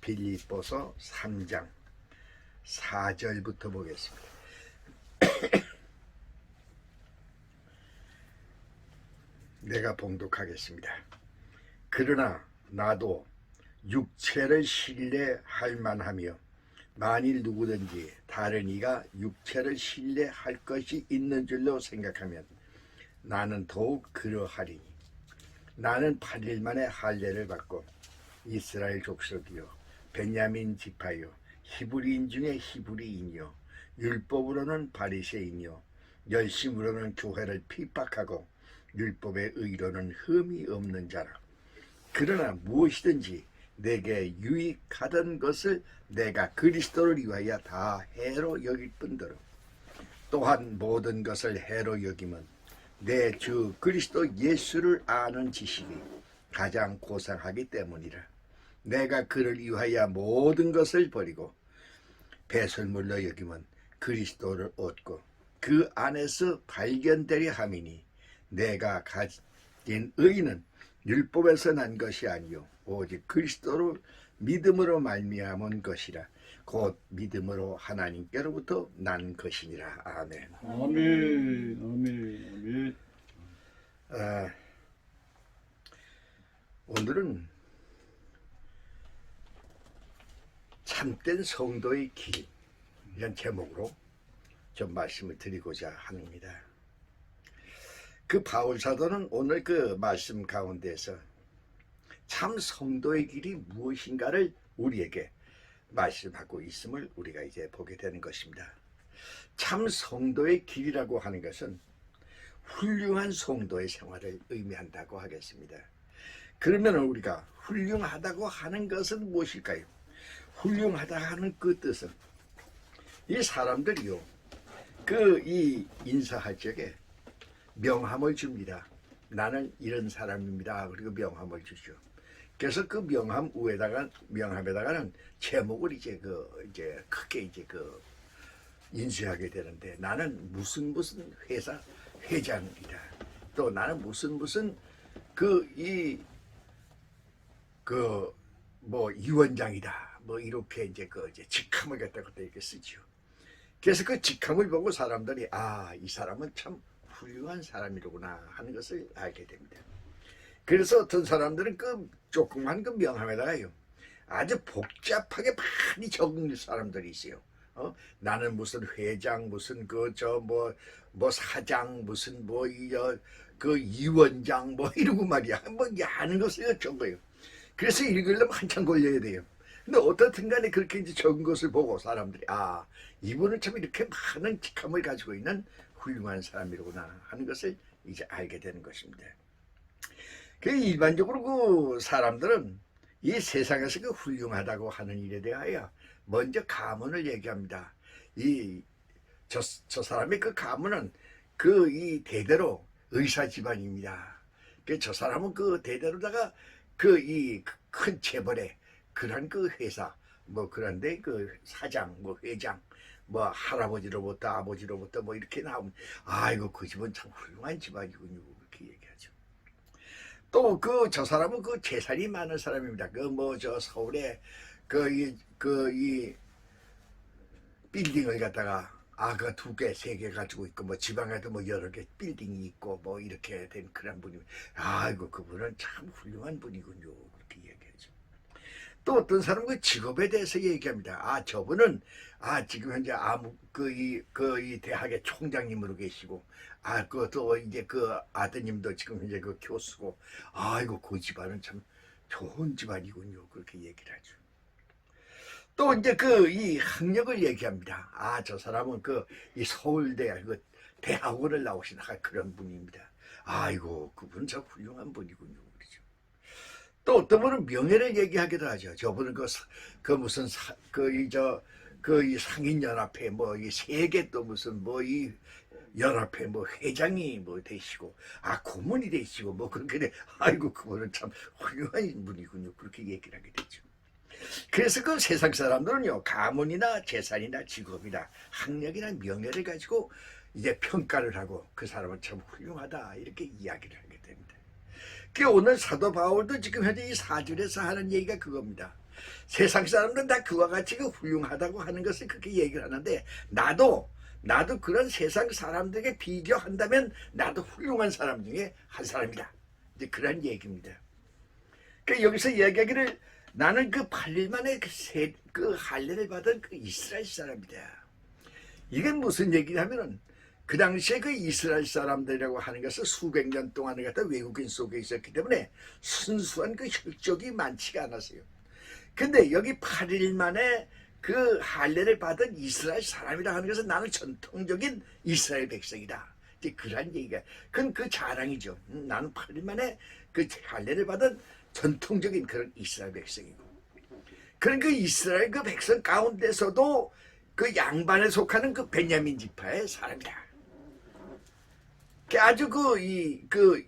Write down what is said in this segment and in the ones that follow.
빌립보서 3장 4절부터 보겠습니다. 내가 봉독하겠습니다. 그러나 나도 육체를 신뢰할 만하며 만일 누구든지 다른 이가 육체를 신뢰할 것이 있는 줄로 생각하면 나는 더욱 그러하리니 나는 8일 만에 할례를 받고 이스라엘 족속이요 베냐민 지파요 히브리인 중에 히브리인이요 율법으로는 바리새인이요 열심으로는 교회를 핍박하고 율법의 의로는 흠이 없는 자라. 그러나 무엇이든지 내게 유익하던 것을 내가 그리스도를 위하여 다 해로 여길 뿐더러 또한 모든 것을 해로 여김은 내 주 그리스도 예수를 아는 지식이 가장 고상하기 때문이라. 내가 그를 위하여 모든 것을 버리고 배설물로 여김은 그리스도를 얻고 그 안에서 발견되려 함이니 내가 가진 의는 율법에서 난 것이 아니요 오직 그리스도를 믿음으로 말미암은 것이라. 곧 믿음으로 하나님께로부터 난 것이니라. 아멘. 아멘. 아멘. 아멘. 오늘은 참된 성도의 길 이런 제목으로 좀 말씀을 드리고자 합니다. 그 바울 사도는 오늘 그 말씀 가운데서 참 성도의 길이 무엇인가를 우리에게 말씀하고 있음을 우리가 이제 보게 되는 것입니다. 참 성도의 길이라고 하는 것은 훌륭한 성도의 생활을 의미한다고 하겠습니다. 그러면 우리가 훌륭하다고 하는 것은 무엇일까요? 훌륭하다 하는 그 뜻은 이 사람들이요 이 인사할 적에 명함을 줍니다. 나는 이런 사람입니다. 그리고 명함을 주죠. 그래서 그 명함에다가는 제목을 이제 크게 인쇄하게 되는데 나는 무슨 회사 회장이다. 또 나는 무슨 위원장이다. 이렇게 이제 직함을 갖다가 이렇게 쓰죠. 그래서 그 직함을 보고 사람들이 이 사람은 참 훌륭한 사람이로구나 하는 것을 알게 됩니다. 그래서 어떤 사람들은 그 조그만 그 명함에다가요 아주 복잡하게 많이 적은 사람들이 있어요. 나는 무슨 회장, 무슨 사장, 무슨 위원장 이러고 말이야. 하는 것을 적어요. 그래서 읽으려면 한참 걸려야 돼요. 근데 어떻든 간에 그렇게 이제 적은 것을 보고 사람들이 이분은 참 이렇게 많은 직함을 가지고 있는 훌륭한 사람이로구나 하는 것을 이제 알게 되는 것입니다. 일반적으로 그 사람들은 이 세상에서 그 훌륭하다고 하는 일에 대하여 먼저 가문을 얘기합니다. 저 사람의 그 가문은 이 대대로 의사 집안입니다. 저 사람은 그 대대로다가 이 큰 재벌의 그런 그 회사 그런데 그 사장 회장 할아버지로부터 아버지로부터 이렇게 나오면 이거 그 집은 참 훌륭한 집안이군요 그렇게 얘기하죠. 또 저 사람은 그 재산이 많은 사람입니다. 저 서울에 이 빌딩을 갖다가 그 2개, 3개 가지고 있고 지방에도 여러 개 빌딩이 있고 이렇게 된 그런 분이 이거 그분은 참 훌륭한 분이군요 그렇게 얘기하죠. 또 어떤 사람은 그 직업에 대해서 얘기합니다. 저분은 지금 현재 이 대학의 총장님으로 계시고 또 이제 그 아드님도 지금 현재 그 교수고 이거 그 집안은 참 좋은 집안이군요 그렇게 얘기를 하죠. 또 이제 이 학력을 얘기합니다. 저 사람은 이 서울대 대학원을 나오신 그런 분입니다. 이거 그분 참 훌륭한 분이군요 그러죠. 또 어떤 분은 명예를 얘기하기도 하죠. 저분은 이 상인연합회 이 세계 또 무슨 이 연합회 회장이 되시고 고문이 되시고 그렇게 돼. 그분은 참 훌륭한 분이군요 그렇게 얘기를 하게 되죠. 그래서 그 세상 사람들은요 가문이나 재산이나 직업이나 학력이나 명예를 가지고 이제 평가를 하고 그 사람은 참 훌륭하다 이렇게 이야기를 하게 됩니다. 오늘 사도 바울도 지금 현재 이 4절에서 하는 얘기가 그겁니다. 세상 사람들은 다 그와 같이 그 훌륭하다고 하는 것을 그렇게 얘기를 하는데 나도 그런 세상 사람들에게 비교한다면 나도 훌륭한 사람 중에 한 사람이다. 이제 그런 얘기입니다. 그러니까 여기서 이야기하기를 나는 그 8일 만에 그 할례를 받은 그 이스라엘 사람이다. 이게 무슨 얘기냐면은 그 당시에 그 이스라엘 사람들이라고 하는 것은 수백 년 동안을 갖다 외국인 속에 있었기 때문에 순수한 그 혈족이 많지가 않았어요. 근데 여기 8일 만에 그 할례를 받은 이스라엘 사람이라 하는 것은 나는 전통적인 이스라엘 백성이다. 이제 그런 얘기가 그건 그 자랑이죠. 나는 8일 만에 그 할례를 받은 전통적인 그런 이스라엘 백성이고 그런 그 이스라엘 그 백성 가운데서도 그 양반에 속하는 그 베냐민 지파의 사람이다. 아주 그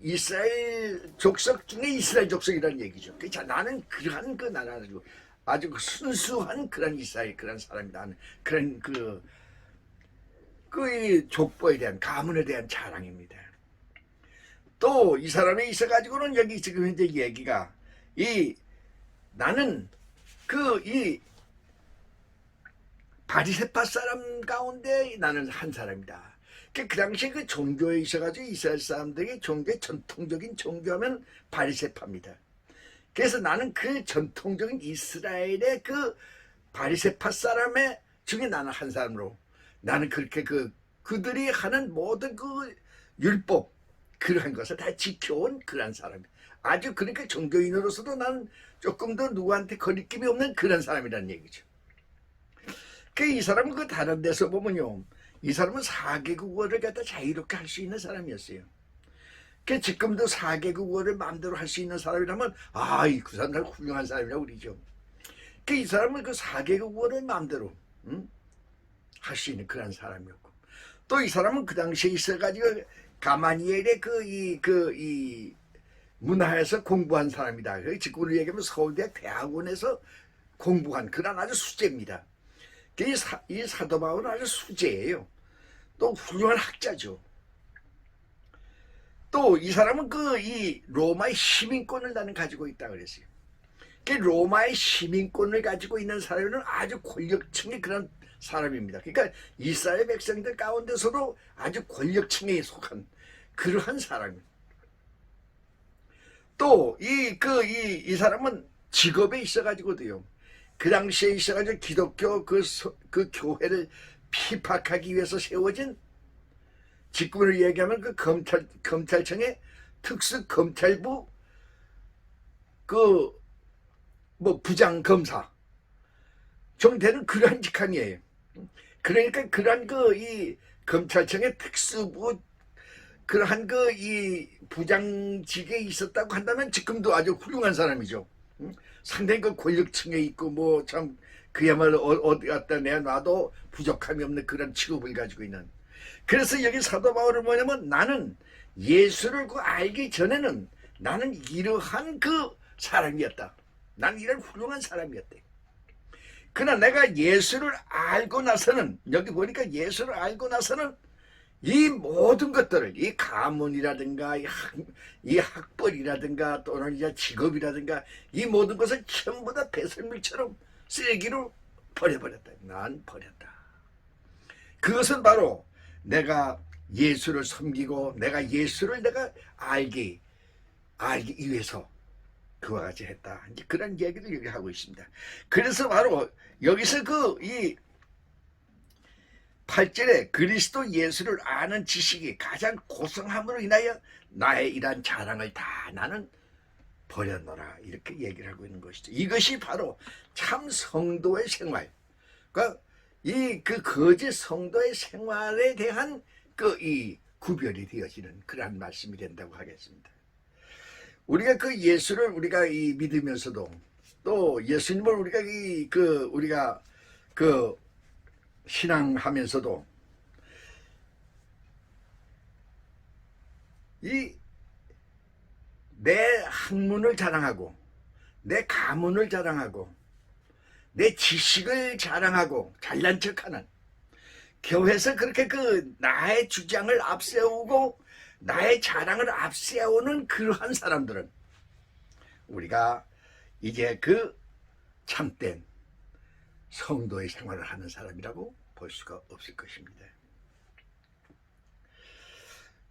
이스라엘 족속 중에 이스라엘 족속이라는 얘기죠. 자, 나는 그러한 그 나라를 아주 그 순수한 그런 이스라엘 그런 사람이다. 그런 이 족보에 대한 가문에 대한 자랑입니다. 또 이 사람이 있어가지고는 여기 지금 현재 얘기가 나는 이 바리새파 사람 가운데 나는 한 사람이다. 그 당시에 그 종교에 있어가지고 이스라엘 사람들이 종교의 전통적인 종교하면 바리새파입니다. 그래서 나는 그 전통적인 이스라엘의 그 바리새파 사람의 중에 나는 한 사람으로 나는 그렇게 그들이 하는 모든 그 율법 그러한 것을 다 지켜온 그런 사람. 아주 그러니까 종교인으로서도 나는 조금 더 누구한테 거리낌이 없는 그런 사람이라는 얘기죠. 이 사람은 그 다른 데서 보면요. 이 사람은 4개국어를 갖다 자유롭게 할 수 있는 사람이었어요. 지금도 4개국어를 마음대로 할 수 있는 사람이라면 그 사람 훌륭한 사람이라고 그러죠. 이 사람은 그 4개국어를 마음대로 할 수 있는 그런 사람이었고 또 이 사람은 그 당시에 있어가지고 가마니엘의 이 문화에서 공부한 사람이다. 직구를 얘기하면 서울대학 대학원에서 공부한 그런 아주 수재입니다. 이 사도 바울은 아주 수재예요. 또 훌륭한 학자죠. 또 이 사람은 이 로마의 시민권을 나는 가지고 있다 그랬어요. 로마의 시민권을 가지고 있는 사람은 아주 권력층의 그런 사람입니다. 그러니까 이스라엘 백성들 가운데서도 아주 권력층에 속한 그러한 사람입니다. 또 이 사람은 직업에 있어가지고도요. 그 당시에 있어가지고 기독교 그 교회를 피박하기 위해서 세워진 직군을 얘기하면 그 검찰청의 특수검찰부 부장검사 정되는 그러한 직함이에요. 그러니까 그러한 이 검찰청의 특수부 그러한 이 부장직에 있었다고 한다면 지금도 아주 훌륭한 사람이죠. 상당히 그 권력층에 있고 참 그야말로 어디 갔다 내놔도 부족함이 없는 그런 직업을 가지고 있는. 그래서 여기 사도 바울은 뭐냐면 나는 예수를 알기 전에는 나는 이러한 그 사람이었다. 나는 이런 훌륭한 사람이었대. 그러나 내가 예수를 알고 나서는 여기 보니까 예수를 알고 나서는 이 모든 것들을 이 가문이라든가 이 학벌이라든가 또는 이제 직업이라든가 이 모든 것을 전부 다 배설물처럼 쓰레기로 버려버렸다. 난 버렸다. 그것은 바로 내가 예수를 섬기고 내가 예수를 알기 위해서 그와 같이 했다. 이제 그런 얘기를 여기 하고 있습니다. 그래서 바로 여기서 이 8절에 그리스도 예수를 아는 지식이 가장 고성함으로 인하여 나의 이러한 자랑을 다 나는 버렸노라. 이렇게 얘기를 하고 있는 것이죠. 이것이 바로 참 성도의 생활. 그러니까 그 거짓 성도의 생활에 대한 이 구별이 되어지는 그러한 말씀이 된다고 하겠습니다. 우리가 예수를 우리가 믿으면서도 또 예수님을 우리가 신앙하면서도 내 학문을 자랑하고 내 가문을 자랑하고 내 지식을 자랑하고 잘난 척하는 교회에서 그렇게 나의 주장을 앞세우고 나의 자랑을 앞세우는 그러한 사람들은 우리가 이제 참된 성도의 생활을 하는 사람이라고 볼 수가 없을 것입니다.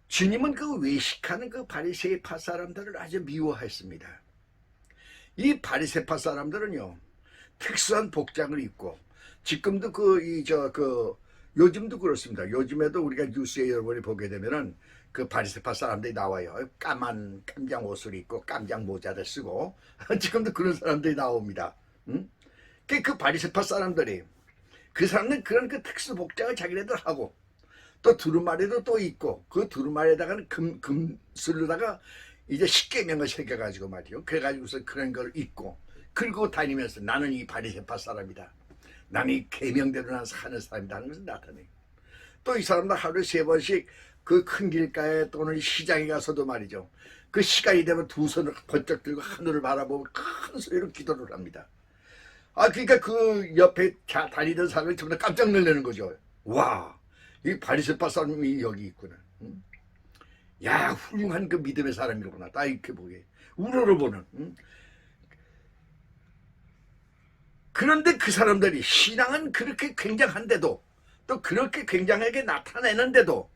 주님은 그 외식하는 그 바리새파 사람들을 아주 미워했습니다. 이 바리새파 사람들은요, 특수한 복장을 입고, 지금도 요즘도 그렇습니다. 요즘에도 우리가 뉴스에 여러분이 보게 되면은 그 바리새파 사람들이 나와요. 까만 깜장 옷을 입고 깜장 모자를 쓰고 지금도 그런 사람들이 나옵니다. 응? 그 바리새파 사람들이, 그 사람들은 그런 그 특수 복장을 자기네들 하고, 또 두루마리도 또 있고, 그 두루마리에다가는 금슬로다가 이제 십계명을 새겨가지고 말이요. 그래가지고서 그런 걸 입고 긁고 다니면서 나는 이 바리새파 사람이다, 나는 이 계명대로 사는 사람이다 하는 것을 나타내요. 또 이 사람들 하루에 3번씩 그 큰 길가에 또는 시장에 가서도 말이죠, 그 시간이 되면 두 손을 번쩍 들고 하늘을 바라보고 큰 소리로 기도를 합니다. 그러니까 그 옆에 다니던 사람이 정말 깜짝 놀라는 거죠. 와, 이 바리새파 사람이 여기 있구나. 응? 야, 훌륭한 그 믿음의 사람이구나. 딱 이렇게 보게 우러러보는. 응? 그런데 그 사람들이 신앙은 그렇게 굉장한데도, 또 그렇게 굉장하게 나타내는데도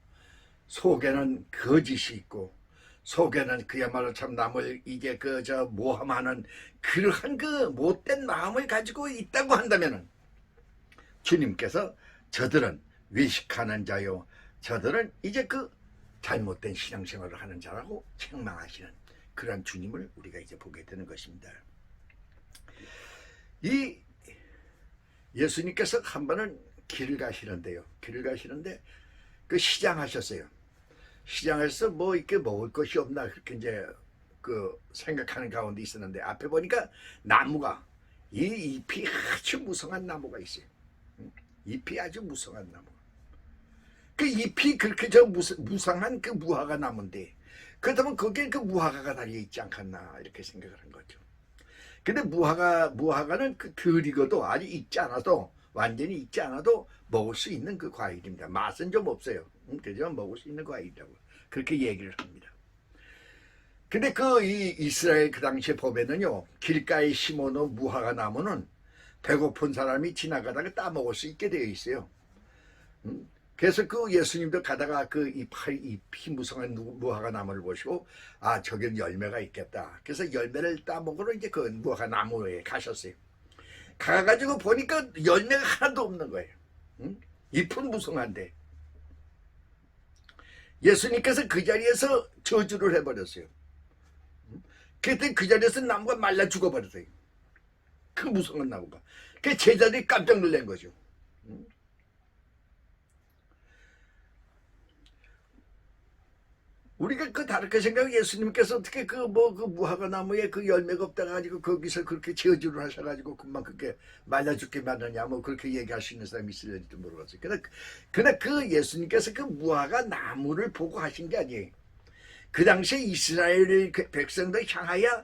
속에는 거짓이 있고, 속에는 그야말로 참 남을 이게 모함하는 그러한 그 못된 마음을 가지고 있다고 한다면은, 주님께서 저들은 외식하는 자요, 저들은 이제 그 잘못된 신앙생활을 하는 자라고 책망하시는 그런 주님을 우리가 이제 보게 되는 것입니다. 이 예수님께서 한 번은 길을 가시는데요, 길을 가시는데 그 시장 하셨어요. 시장에서 뭐 이렇게 먹을 것이 없나 그렇게 이제 그 생각하는 가운데 있었는데, 앞에 보니까 나무가, 이 잎이 아주 무성한 나무가 있어요. 잎이 아주 무성한 나무. 그 잎이 그렇게 무성한 그 무화과 나무인데, 그렇다면 거기에 그 무화과가 달려 있지 않겠나 이렇게 생각을 한 거죠. 근데 무화과는 그 덜 익어도, 아직 익지 않아도, 완전히 익지 않아도 먹을 수 있는 그 과일입니다. 맛은 좀 없어요. 그죠? 먹을 수 있는 과일이라고 그렇게 얘기를 합니다. 근데 이 이스라엘 그 당시에 보면은요, 길가에 심어놓은 무화과 나무는 배고픈 사람이 지나가다가 따먹을 수 있게 되어 있어요. 그래서 그 예수님도 가다가 그 잎이 무성한 무화과 나무를 보시고, 저기는 열매가 있겠다. 그래서 열매를 따먹으러 이제 그 무화과 나무에 가셨어요. 가가지고 보니까 열매가 하나도 없는 거예요. 잎은 무성한데. 예수님께서 그 자리에서 저주를 해버렸어요. 그때 그 자리에서 나무가 말라 죽어버렸어요. 그 무성한 나무가. 그 제자들이 깜짝 놀란 거죠. 우리가 다르게 생각하면, 예수님께서 어떻게 그 무화과 나무에 그 열매가 없다 가지고 거기서 그렇게 저주를 하셔가지고 금방 그렇게 말라 죽게 만드냐, 뭐 그렇게 얘기할 수 있는 사람이 있을지도 모르겠어요. 그러나 그 예수님께서 그 무화과 나무를 보고 하신 게 아니에요. 그 당시에 이스라엘 백성들 향하여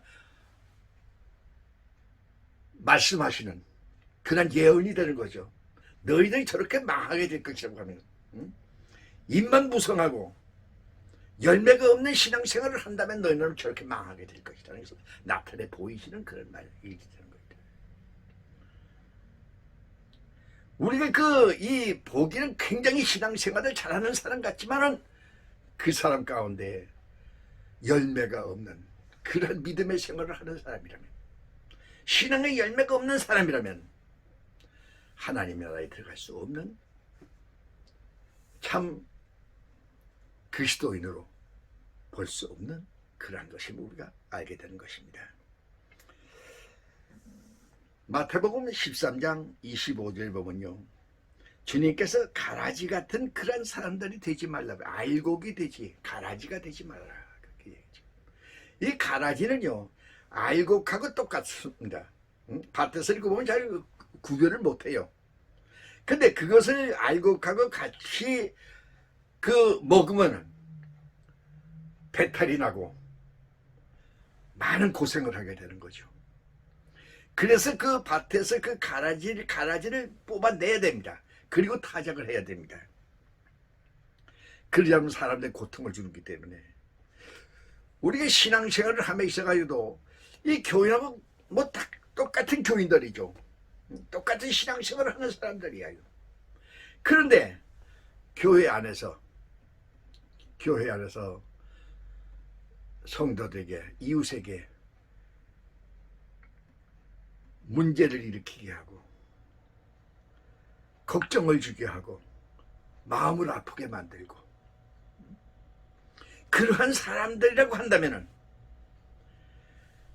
말씀하시는 그런 예언이 되는 거죠. 너희들이 저렇게 망하게 될 것이라고 하면, 입만 무성하고 열매가 없는 신앙생활을 한다면 너희는 저렇게 망하게 될 것이다. 그래서 나타내 보이시는 그런 말이 되는 겁니다. 우리가 이 보기는 굉장히 신앙생활을 잘하는 사람 같지만은, 그 사람 가운데 열매가 없는 그런 믿음의 생활을 하는 사람이라면, 신앙의 열매가 없는 사람이라면 하나님의 나라에 들어갈 수 없는 참 그리스도인으로 볼 수 없는 그러한 것을 우리가 알게 되는 것입니다. 마태복음 13장 25절 보면요, 주님께서 가라지 같은 그런 사람들이 되지 말라고, 알곡이 되지 가라지가 되지 말라 그렇게 얘기죠. 이 가라지는요, 알곡하고 똑같습니다. 밭에서 이렇게 보면 잘 구별을 못해요. 근데 그것을 알곡하고 같이 먹으면 배탈이 나고 많은 고생을 하게 되는 거죠. 그래서 그 밭에서 그 가라지를 뽑아내야 됩니다. 그리고 타작을 해야 됩니다. 그러지 않으면 사람들의 고통을 주기 때문에, 우리가 신앙생활을 하며 있어가지고도 이 교회하고 뭐 딱 똑같은 교인들이죠. 똑같은 신앙생활을 하는 사람들이에요. 그런데 교회 안에서 성도들에게, 이웃에게 문제를 일으키게 하고 걱정을 주게 하고 마음을 아프게 만들고, 그러한 사람들이라고 한다면은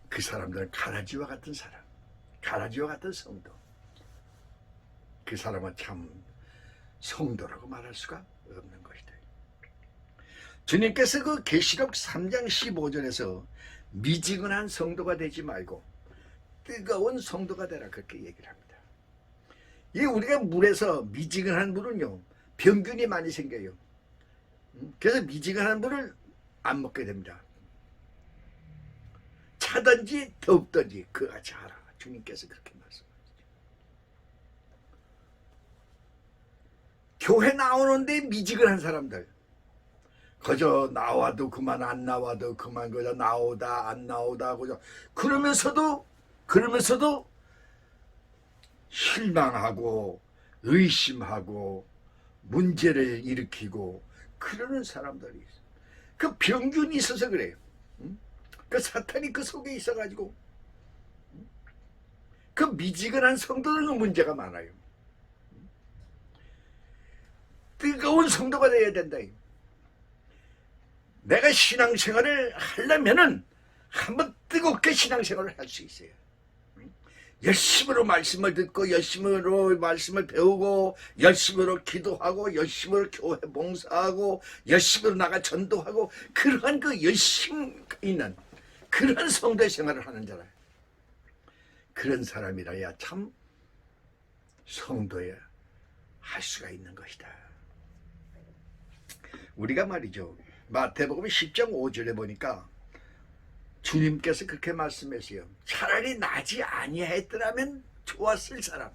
그 사람들은 가라지와 같은 사람, 가라지와 같은 성도, 그 사람은 참 성도라고 말할 수가 없는 것이다. 주님께서 그 계시록 3장 15절에서 미지근한 성도가 되지 말고 뜨거운 성도가 되라, 그렇게 얘기를 합니다. 이 우리가 물에서 미지근한 물은요, 병균이 많이 생겨요. 그래서 미지근한 물을 안 먹게 됩니다. 차든지 덥든지 그같이 하라. 주님께서 그렇게 말씀하시죠. 교회 나오는데 미지근한 사람들, 그저 나와도 그만 안 나와도 그만, 그저 나오다 안 나오다 그저 그러면서도 실망하고 의심하고 문제를 일으키고 그러는 사람들이 있어요. 그 병균이 있어서 그래요. 그 사탄이 그 속에 있어가지고 그 미지근한 성도들은 문제가 많아요. 뜨거운 성도가 되어야 된다. 내가 신앙생활을 하려면은 한번 뜨겁게 신앙생활을 할 수 있어요. 열심으로 말씀을 듣고 열심으로 말씀을 배우고 열심으로 기도하고 열심으로 교회 봉사하고 열심으로 나가 전도하고, 그러한 그 열심 있는 그런 성도의 생활을 하는 자라, 그런 사람이라야 참 성도에 할 수가 있는 것이다. 우리가 말이죠, 마태복음 10장 5절에 보니까 주님께서 그렇게 말씀하세요. 차라리 나지 아니했더라면 좋았을 사람,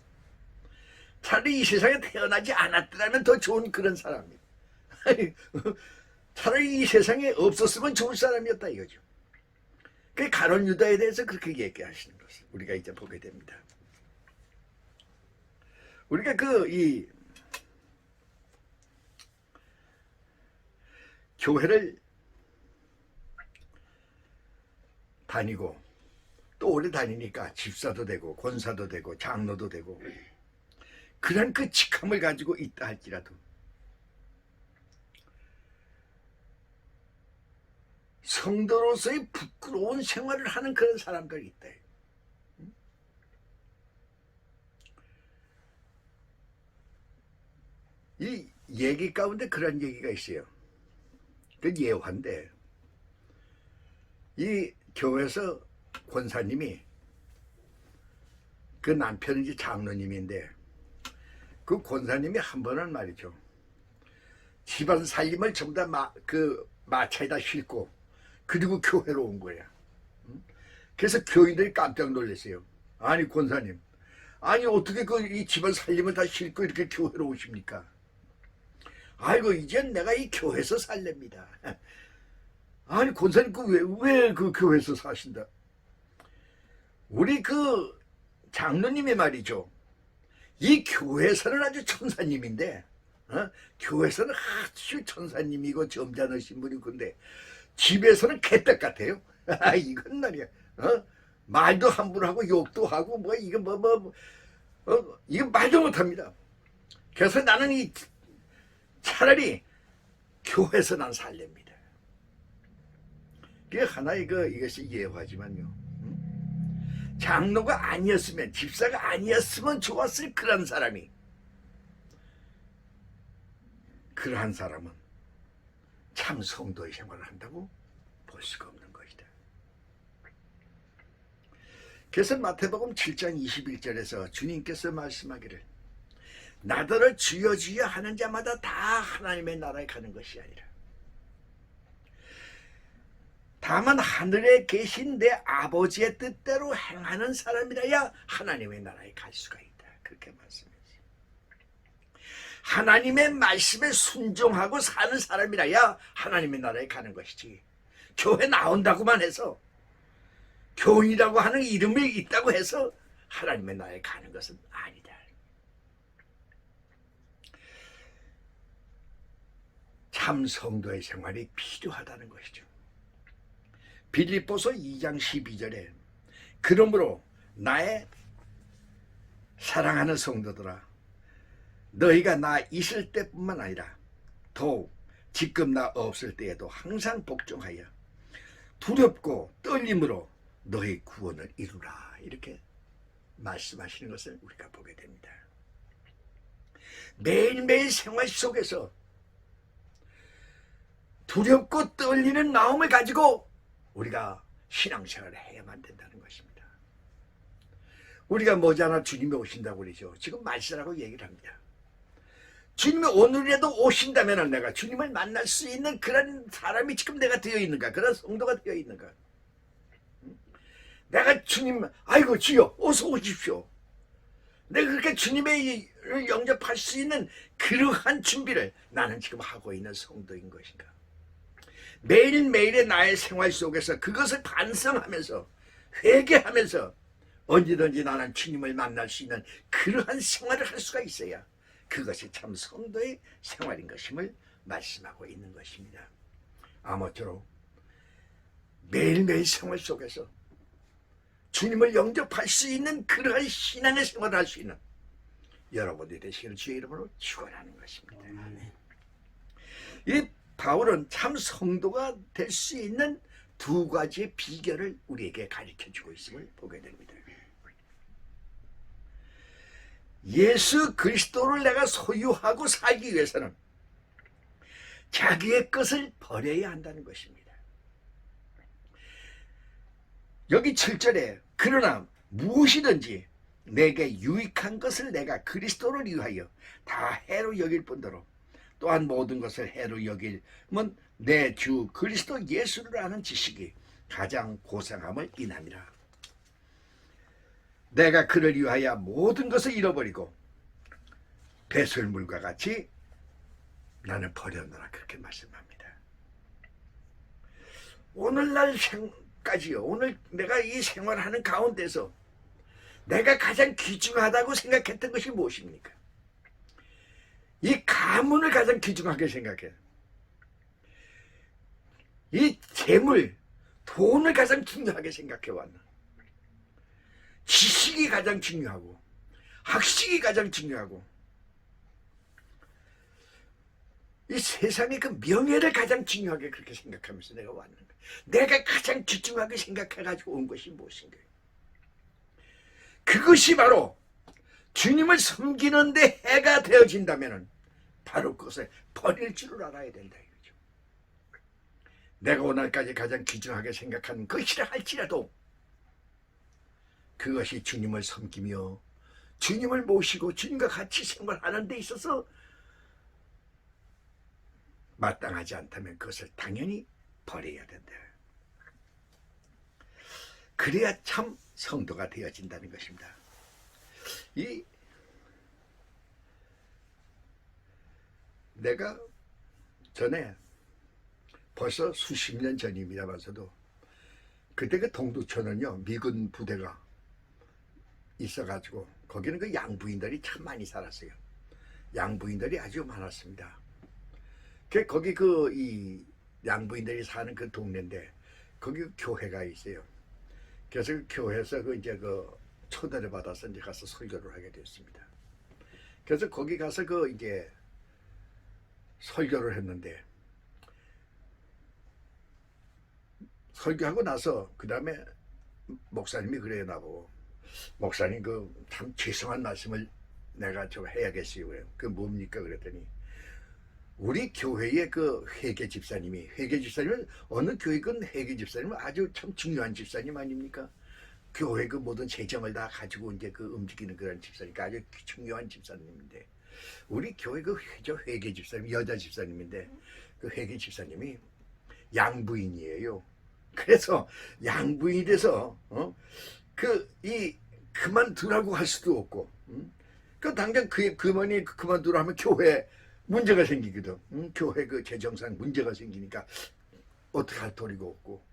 차라리 이 세상에 태어나지 않았더라면 더 좋은 그런 사람이에요. 차라리 이 세상에 없었으면 좋을 사람이었다 이거죠. 그 가룟 유다에 대해서 그렇게 얘기하시는 것을 우리가 이제 보게 됩니다. 우리가 이 교회를 다니고 또 오래 다니니까 집사도 되고 권사도 되고 장로도 되고 그런 그 직함을 가지고 있다 할지라도 성도로서의 부끄러운 생활을 하는 그런 사람들이 있다. 이 얘기 가운데 그런 얘기가 있어요. 그 예화인데, 이 교회에서 권사님이, 그 남편은 이제 장로님인데, 그 권사님이 한 번은 말이죠, 집안 살림을 전부 다 마차에다 싣고 그리고 교회로 온 거야. 그래서 교인들이 깜짝 놀랐어요. 아니 권사님, 아니 어떻게 이 집안 살림을 다 싣고 이렇게 교회로 오십니까? 아이고 이젠 내가 이 교회에서 살랍니다. 아니 권사님 왜 그 교회에서 사신다? 우리 그 장로님이 말이죠, 이 교회에서는 아주 천사님인데, 교회에서는 아주 천사님이고 점잖으신 분이고, 근데 집에서는 개떡 같아요. 이건 말이야. 말도 함부로 하고 욕도 하고 이거 이거 말도 못합니다. 그래서 나는 차라리 교회에서 난 살렵니다. 그게 하나의 이것이 예화지만요. 장로가 아니었으면, 집사가 아니었으면 좋았을 그런 사람이, 그러한 사람은 참 성도의 생활을 한다고 볼 수가 없는 것이다. 그래서 마태복음 7장 21절에서 주님께서 말씀하기를, 나더러 주여 주여 하는 자마다 다 하나님의 나라에 가는 것이 아니라 다만 하늘에 계신 내 아버지의 뜻대로 행하는 사람이라야 하나님의 나라에 갈 수가 있다. 그렇게 말씀했어요. 하나님의 말씀에 순종하고 사는 사람이라야 하나님의 나라에 가는 것이지, 교회 나온다고만 해서 교인이라고 하는 이름이 있다고 해서 하나님의 나라에 가는 것은 아니다. 참 성도의 생활이 필요하다는 것이죠. 빌립보서 2장 12절에 그러므로 나의 사랑하는 성도들아 너희가 나 있을 때뿐만 아니라 더욱 지금 나 없을 때에도 항상 복종하여 두렵고 떨림으로 너희 구원을 이루라 이렇게 말씀하시는 것을 우리가 보게 됩니다. 매일매일 생활 속에서 두렵고 떨리는 마음을 가지고 우리가 신앙생활을 해야만 된다는 것입니다. 우리가 머지않아 주님이 오신다고 그러죠. 지금 말씀하고 얘기를 합니다. 주님이 오늘이라도 오신다면 내가 주님을 만날 수 있는 그런 사람이 지금 내가 되어 있는가? 그런 성도가 되어 있는가? 내가 주님, 아이고 주여 어서 오십시오. 내가 그렇게 주님의 영접할 수 있는 그러한 준비를 나는 지금 하고 있는 성도인 것인가? 매일매일의 나의 생활 속에서 그것을 반성하면서 회개하면서 언제든지 나는 주님을 만날 수 있는 그러한 생활을 할 수가 있어야 그것이 참 성도의 생활인 것임을 말씀하고 있는 것입니다. 아무쪼록 매일매일 생활 속에서 주님을 영접할 수 있는 그러한 신앙의 생활을 할 수 있는 여러분들이 되시기를 주의 이름으로 축원하는 것입니다. 이 바울은 참 성도가 될 수 있는 두 가지의 비결을 우리에게 가르쳐주고 있음을 보게 됩니다. 예수 그리스도를 내가 소유하고 살기 위해서는 자기의 것을 버려야 한다는 것입니다. 여기 7절에 그러나 무엇이든지 내게 유익한 것을 내가 그리스도를 위하여 다 해로 여길 뿐더러 또한 모든 것을 해로 여기면 내 주 그리스도 예수를 아는 지식이 가장 고상함을 인함이라. 내가 그를 위하여 모든 것을 잃어버리고 배설물과 같이 나는 버렸노라 그렇게 말씀합니다. 오늘날까지요. 오늘 내가 이 생활하는 가운데서 내가 가장 귀중하다고 생각했던 것이 무엇입니까? 이 가문을 가장 귀중하게 생각해요. 이 재물, 돈을 가장 중요하게 생각해 왔나? 지식이 가장 중요하고 학식이 가장 중요하고 이 세상의 그 명예를 가장 중요하게 그렇게 생각하면서 내가 왔는가? 내가 가장 귀중하게 생각해가지고 온 것이 무엇인가? 그것이 바로 주님을 섬기는 데 해가 되어진다면 바로 그것을 버릴 줄을 알아야 된다 이거죠. 내가 오늘까지 가장 귀중하게 생각한 것이라 할지라도 그것이 주님을 섬기며 주님을 모시고 주님과 같이 생활하는 데 있어서 마땅하지 않다면 그것을 당연히 버려야 된다. 그래야 참 성도가 되어진다는 것입니다. 내가 전에 벌써 수십 년 전입니다만서도 그때 그 동두천은요 미군 부대가 있어가지고 거기는 그 양부인들이 참 많이 살았어요. 양부인들이 아주 많았습니다. 거기 이 양부인들이 사는 그 동네인데 거기 교회가 있어요. 그래서 그 교회에서 이제 초대를 받아서 이제 가서 설교를 하게 됐습니다. 그래서 거기 가서 이제 설교를 했는데 설교하고 나서 그 다음에 목사님이 그래요 나보고 목사님 참 죄송한 말씀을 내가 좀 해야겠어요. 그래요. 뭡니까 그랬더니 우리 교회의 회계 집사님은 어느 교회건 회계 집사님은 아주 참 중요한 집사님 아닙니까? 교회 모든 재정을 다 가지고 이제 움직이는 그런 집사니까 아주 중요한 집사님인데 우리 교회 회계 집사님 여자 집사님인데 그 회계 집사님이 양부인이에요. 그래서 양부인이 돼서 그만두라고 할 수도 없고 당장 그만이 그만두라 하면 교회 문제가 생기거든. 교회 재정상 문제가 생기니까 어떻게 할 도리가 없고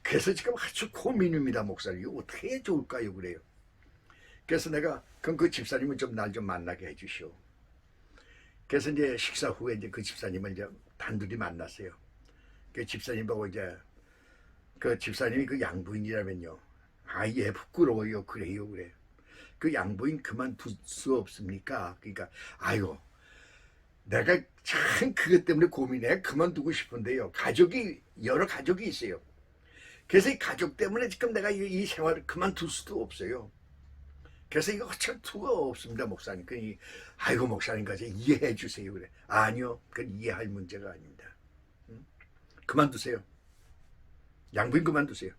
그래서 지금 아주 고민입니다, 목사님. 이거 어떻게 해야 좋을까요? 그래요. 그래서 내가 그럼 그 집사님은 좀 날 좀 만나게 해주시오. 그래서 이제 식사 후에 이제 그 집사님을 이제 단둘이 만났어요. 그 집사님 보고 이제 그 집사님이 그 양부인이라면요. 아, 예, 부끄러워요. 그래요, 그래. 그 양부인 그만둘 수 없습니까? 그러니까, 아이고, 내가 참 그것 때문에 고민해. 그만두고 싶은데요. 여러 가족이 있어요. 그래서 이 가족 때문에 지금 내가 이 생활을 그만둘 수도 없어요. 그래서 이거 어쩔 수가 없습니다, 목사님. 아이고, 목사님까지 이해해 주세요. 그래. 아니요, 그건 이해할 문제가 아닙니다. 그만두세요. 양부인 그만두세요.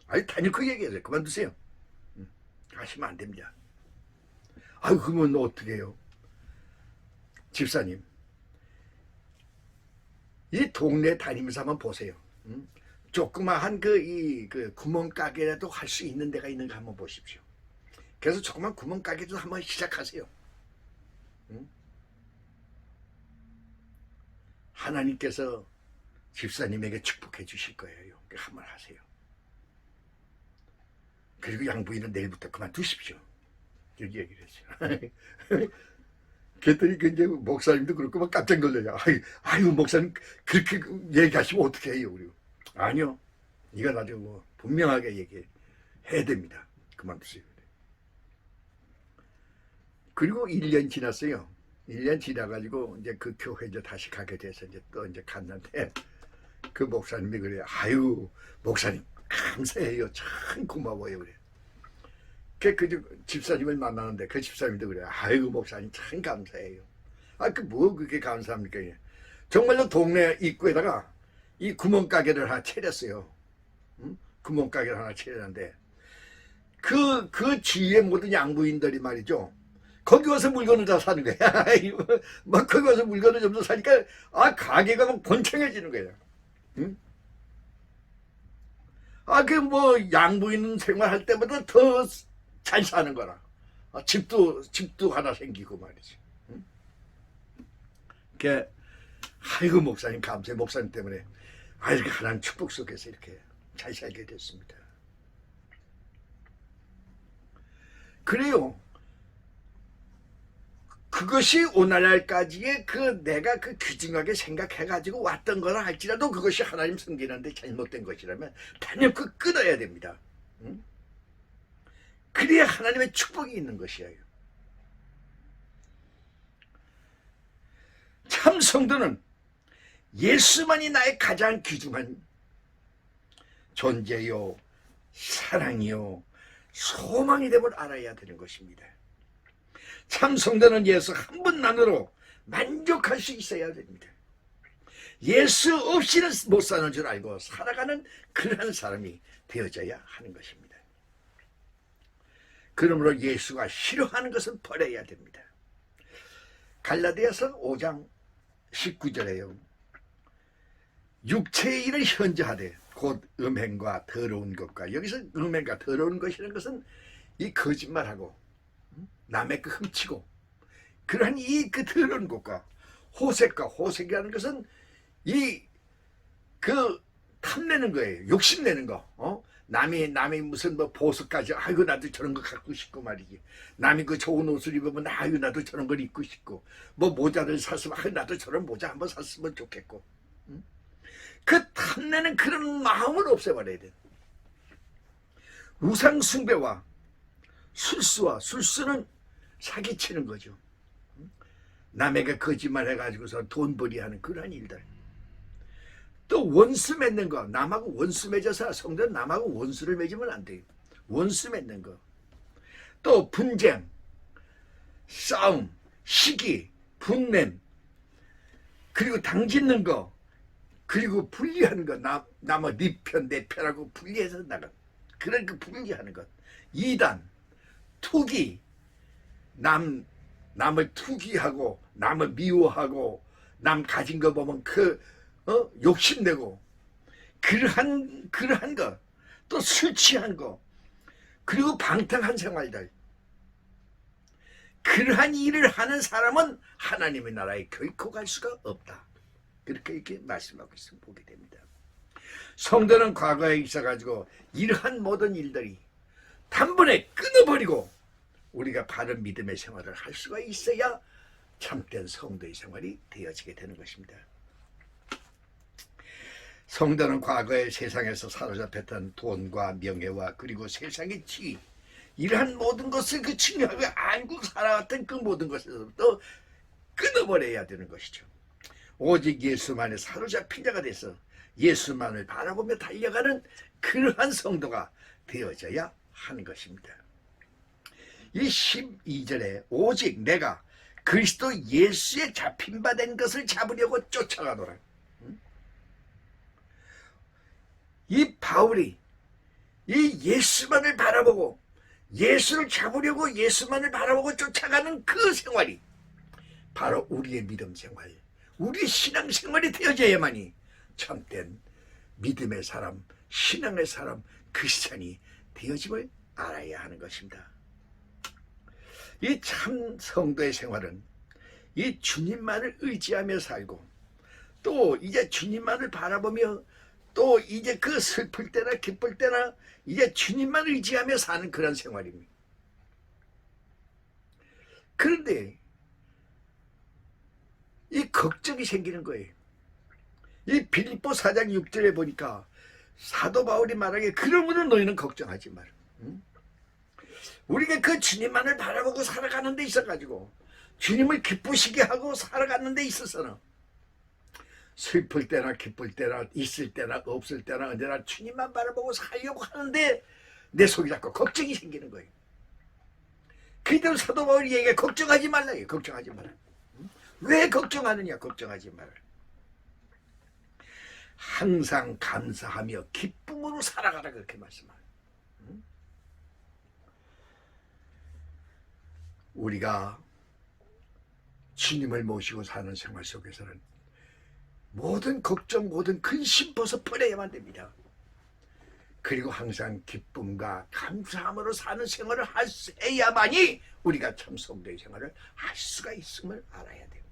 아니, 단연코 얘기하세요. 그만두세요. 하시면 안 됩니다. 아유, 그러면 어떻게 해요? 집사님, 이 동네 다니면서 한번 보세요. 조그마한 그 구멍가게라도 할 수 있는 데가 있는가 한번 보십시오. 그래서 조그만 구멍가게도 한번 시작하세요. 하나님께서 집사님에게 축복해 주실 거예요. 한번 하세요. 그리고 양부인은 내일부터 그만두십시오. 이렇게 얘기를 했어요. 그랬더니 그 이제 목사님도 그렇고 막 깜짝 놀라요. 아유, 목사님 그렇게 얘기하시면 어떻게 해요? 그리고 아니요, 이건 아주 뭐 분명하게 얘기해야 됩니다. 그만두세요. 그리고 1년 지났어요. 1년 지나가지고 이제 그 교회 이제 다시 가게 돼서 이제 또 이제 갔는데 그 목사님이 그래요. 아유, 목사님 감사해요. 참 고마워요. 그래. 그 집사님을 만나는데 그 집사님도 그래요. 아이고, 목사님 참 감사해요. 아, 뭐 그렇게 감사합니까? 정말로 동네 입구에다가 이 구멍가게를 하나 차렸어요. 구멍가게를 하나 차렸는데 그 주위에 모든 양부인들이 말이죠. 거기 와서 물건을 다 사는 거야. 막 거기 와서 물건을 좀 더 사니까 가게가 막 번창해지는 거야. 응? 뭐 양부인 생활할 때보다 더 잘 사는 거라. 집도 하나 생기고 말이지. 응? 아이고, 목사님 감사해. 목사님 때문에 이렇게 하나님 축복 속에서 이렇게 잘 살게 됐습니다. 그래요. 그것이 오늘날까지의 내가 귀중하게 생각해가지고 왔던 거라 할지라도 그것이 하나님 섬기는데 잘못된 것이라면 단연 끊어야 됩니다. 응? 그래야 하나님의 축복이 있는 것이에요. 참 성도는 예수만이 나의 가장 귀중한 존재요, 사랑이요, 소망이 됨을 알아야 되는 것입니다. 참 성도는 예수 한 분만으로 만족할 수 있어야 됩니다. 예수 없이는 못 사는 줄 알고 살아가는 그러한 사람이 되어져야 하는 것입니다. 그러므로 예수가 싫어하는 것은 버려야 됩니다. 갈라디아서 5장 19절에요. 육체의 일을 현저하되 곧 음행과 더러운 것과, 여기서 음행과 더러운 것이라는 것은 이 거짓말하고 남의 그 훔치고 그러한 그 더러운 것과 호색이라는 것은 탐내는 거예요. 욕심내는 거. 남이 무슨 뭐 보석까지, 아이고 나도 저런 거 갖고 싶고 말이지. 남이 그 좋은 옷을 입으면 아이고 나도 저런 걸 입고 싶고, 뭐 모자를 샀으면 아이고 나도 저런 모자 한번 샀으면 좋겠고. 그 탐내는 그런 마음을 없애버려야 돼. 우상 숭배와 술수는 사기치는 거죠. 남에게 거짓말 해가지고서 돈벌이하는 그런 일들. 또 원수 맺는 거, 남하고 원수 맺어서 성도는 남하고 원수를 맺으면 안 돼요. 원수 맺는 거. 또 분쟁, 싸움, 시기, 분냄, 그리고 당짓는 거, 그리고 분리하는 거, 남의 네 편, 내 편하고 분리해서 나가. 그런 분리하는 것. 이단, 투기, 남을 투기하고, 남을 미워하고, 남 가진 거 보면 욕심내고, 그러한 것, 또 술 취한 거, 그리고 방탕한 생활들. 그러한 일을 하는 사람은 하나님의 나라에 결코 갈 수가 없다. 그렇게 이렇게 말씀하고 있으면 보게 됩니다. 성도는 과거에 있어가지고 이러한 모든 일들이 단번에 끊어버리고 우리가 바른 믿음의 생활을 할 수가 있어야 참된 성도의 생활이 되어지게 되는 것입니다. 성도는 과거에 세상에서 사로잡혔던 돈과 명예와 그리고 세상의 지위, 이러한 모든 것을 그 중요하게 알고 살아왔던 그 모든 것에서부터 끊어버려야 되는 것이죠. 오직 예수만에 사로잡힌 자가 돼서 예수만을 바라보며 달려가는 그러한 성도가 되어져야 하는 것입니다. 이 12절에 오직 내가 그리스도 예수에 잡힌 바 된 것을 잡으려고 쫓아가노라. 이 바울이 이 예수만을 바라보고 예수를 잡으려고 예수만을 바라보고 쫓아가는 그 생활이 바로 우리의 믿음 생활, 우리의 신앙 생활이 되어져야만이 참된 믿음의 사람, 신앙의 사람, 크리스찬이 되어짐을 알아야 하는 것입니다. 이 참 성도의 생활은 이 주님만을 의지하며 살고 또 이제 주님만을 바라보며 또 이제 그 슬플 때나 기쁠 때나 이제 주님만 의지하며 사는 그런 생활입니다. 그런데 이 걱정이 생기는 거예요. 이 빌립보 4장 6절에 보니까 사도 바울이 말하기에 그러므로 너희는 걱정하지 마라. 우리가 그 주님만을 바라보고 살아가는 데 있어가지고 주님을 기쁘시게 하고 살아가는 데 있어서는 슬플 때나 기쁠 때나 있을 때나 없을 때나 언제나 주님만 바라보고 살려고 하는데 내 속이 자꾸 걱정이 생기는 거예요. 그때는 사도 바울이 얘기해 걱정하지 말라. 걱정하지 마라. 왜 걱정하느냐? 걱정하지 마라. 항상 감사하며 기쁨으로 살아가라 그렇게 말씀하세요. 우리가 주님을 모시고 사는 생활 속에서는 모든 걱정, 모든 근심 벗어버려야만 됩니다. 그리고 항상 기쁨과 감사함으로 사는 생활을 해야만이 우리가 참 성도의 생활을 할 수가 있음을 알아야 돼요.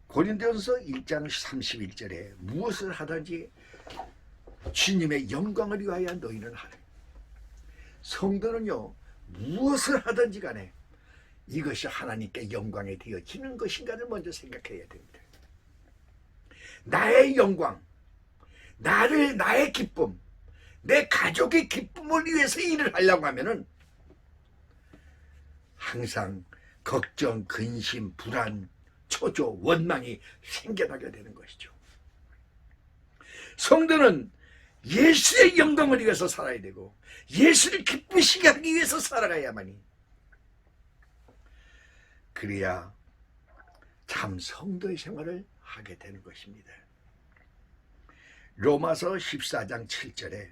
고린도전서 1장 31절에 무엇을 하든지 주님의 영광을 위하여 너희는 하라. 성도는요, 무엇을 하든지 간에 이것이 하나님께 영광이 되어지는 것인가를 먼저 생각해야 됩니다. 나의 영광, 나의 기쁨, 내 가족의 기쁨을 위해서 일을 하려고 하면은 항상 걱정, 근심, 불안, 초조, 원망이 생겨나게 되는 것이죠. 성도는 예수의 영광을 위해서 살아야 되고 예수를 기쁘시게 하기 위해서 살아가야만이 그래야 참 성도의 생활을 하게 되는 것입니다. 로마서 14장 7절에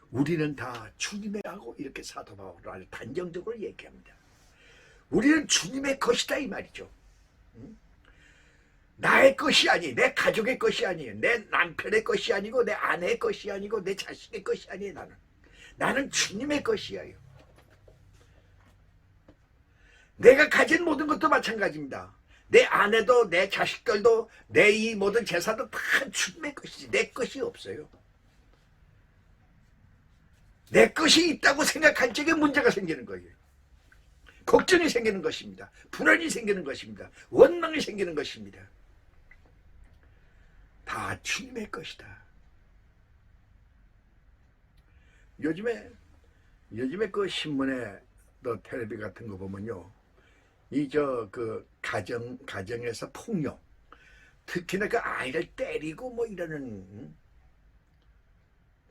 우리는 다 주님의 하고 이렇게 사도 바울은 단정적으로 얘기합니다. 우리는 주님의 것이다 이 말이죠. 나의 것이 아니, 내 가족의 것이 아니에요. 내 남편의 것이 아니고 내 아내의 것이 아니고 내 자식의 것이 아니에요. 나는 주님의 것이에요. 내가 가진 모든 것도 마찬가지입니다. 내 아내도 내 자식들도 내 이 모든 재산도 다 주님의 것이지 내 것이 없어요. 내 것이 있다고 생각할 적에 문제가 생기는 거예요. 걱정이 생기는 것입니다. 불안이 생기는 것입니다. 원망이 생기는 것입니다. 다 주님의 것이다. 요즘에 그 신문에 또 텔레비 같은 거 보면요, 그 가정에서 폭력, 특히나 그 아이를 때리고 뭐 이러는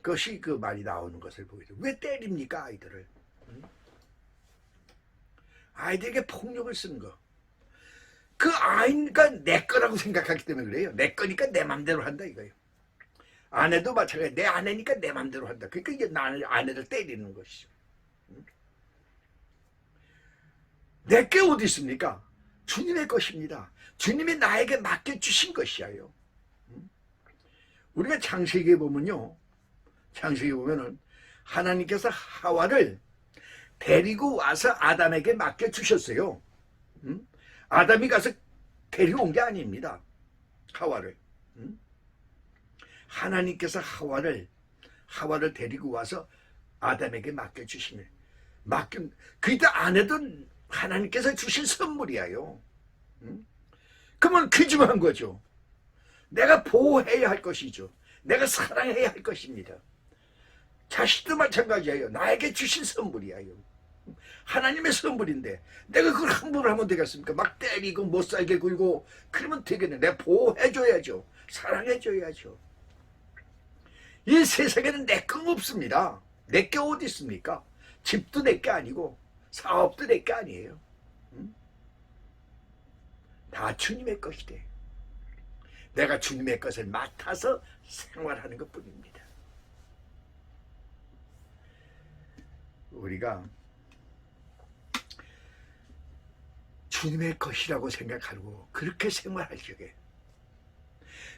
것이 그 말이 나오는 것을 보게 돼요. 왜 때립니까 아이들을? 아이들에게 폭력을 쓰는 거. 그 아이니까 내 거라고 생각하기 때문에 그래요. 내 거니까 내 맘대로 한다 이거예요. 아내도 마찬가지예요. 내 아내니까 내 맘대로 한다. 그러니까 이제 나는 아내를 때리는 것이죠. 내게 어디 있습니까? 주님의 것입니다. 주님이 나에게 맡겨주신 것이에요. 우리가 창세기에 보면요, 창세기에 보면은 하나님께서 하와를 데리고 와서 아담에게 맡겨주셨어요. 아담이 가서 데려온 게 아닙니다. 하와를. 하나님께서 하와를 데리고 와서 아담에게 맡겨주시면 그때 안 해도 하나님께서 주신 선물이에요. 응? 그러면 귀중한 거죠. 내가 보호해야 할 것이죠. 내가 사랑해야 할 것입니다. 자식도 마찬가지예요. 나에게 주신 선물이에요. 하나님의 선물인데 내가 그걸 함부로 하면 되겠습니까? 막 때리고 못 살게 굴고 그러면 되겠네. 내가 보호해줘야죠. 사랑해줘야죠. 이 세상에는 내 거 없습니다. 내 게 어디 있습니까? 집도 내 게 아니고 사업도 내 게 아니에요. 응? 다 주님의 것이래. 내가 주님의 것을 맡아서 생활하는 것뿐입니다. 우리가 주님의 것이라고 생각하고 그렇게 생활할 적에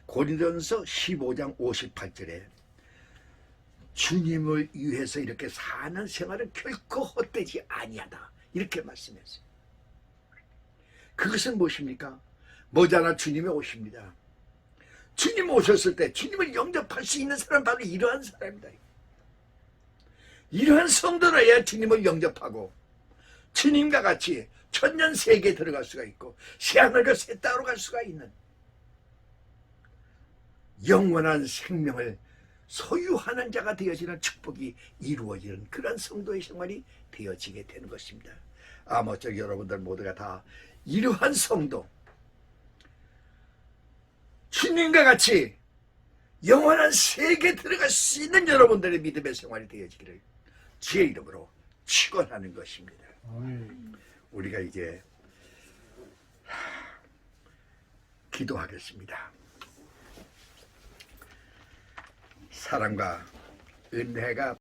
고린도전서 15장 58절에 주님을 위해서 이렇게 사는 생활은 결코 헛되지 아니하다 이렇게 말씀했어요. 그것은 무엇입니까? 머지않아 주님이 오십니다. 주님 오셨을 때 주님을 영접할 수 있는 사람 바로 이러한 사람이다. 이러한 성도라야 주님을 영접하고 주님과 같이 천년 세계에 들어갈 수가 있고 새하늘과 새 땅으로 갈 수가 있는 영원한 생명을 소유하는 자가 되어지는 축복이 이루어지는 그런 성도의 생활이 되어지게 되는 것입니다. 아무쪼록 여러분들 모두가 다 이러한 성도 주님과 같이 영원한 세계에 들어갈 수 있는 여러분들의 믿음의 생활이 되어지기를 주의 이름으로 축원하는 것입니다. 우리가 이제 기도하겠습니다. 사랑과 은혜가